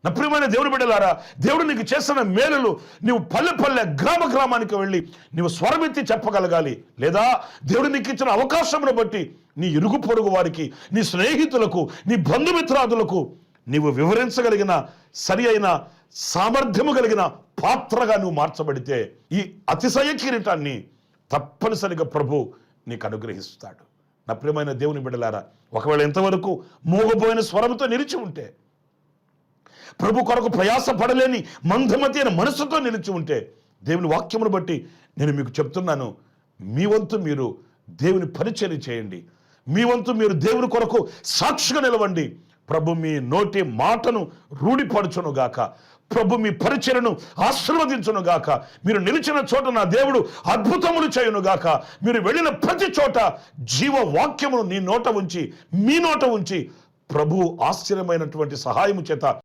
నా ప్రియమైన దేవుని బిడ్డలారా, దేవుడు నీకు చేస్తున్న మేలులు నీవు పల్లె పల్లె గ్రామానికి వెళ్ళి నీవు స్వరమెత్తి చెప్పగలగాలి. లేదా దేవుడు నీకు ఇచ్చిన అవకాశమును బట్టి నీ ఇరుగు పొరుగు వారికి, నీ స్నేహితులకు, నీ బంధుమిత్రాదులకు నీవు వివరించగలిగిన సరి అయిన సామర్థ్యము కలిగిన పాత్రగా నువ్వు మార్చబడితే ఈ అతిశయ కిరీటాన్ని తప్పనిసరిగా ప్రభు నీకు అనుగ్రహిస్తాడు. నా ప్రియమైన దేవుని బిడ్డలారా, ఒకవేళ ఎంతవరకు మూగపోయిన స్వరంతో నిలిచి ఉంటే, ప్రభు కొరకు ప్రయాస పడలేని మందమతి అయిన మనసుతో నిలిచి ఉంటే, దేవుని వాక్యమును బట్టి నేను మీకు చెప్తున్నాను, మీ వంతు మీరు దేవుని పరిచర్య చేయండి. మీ వంతు మీరు దేవుని కొరకు సాక్షిగా నిలవండి. ప్రభు మీ నోటి మాటను రూఢిపరచునుగాక. ప్రభు మీ పరిచర్యను ఆశీర్వదించునుగాక. మీరు నిలిచిన చోట నా దేవుడు అద్భుతములు చేయునుగాక. మీరు వెళ్ళిన ప్రతి చోట జీవవాక్యమును నీ నోట ఉంచి, మీ నోట ఉంచి ప్రభు ఆశ్చర్యమైనటువంటి సహాయము చేత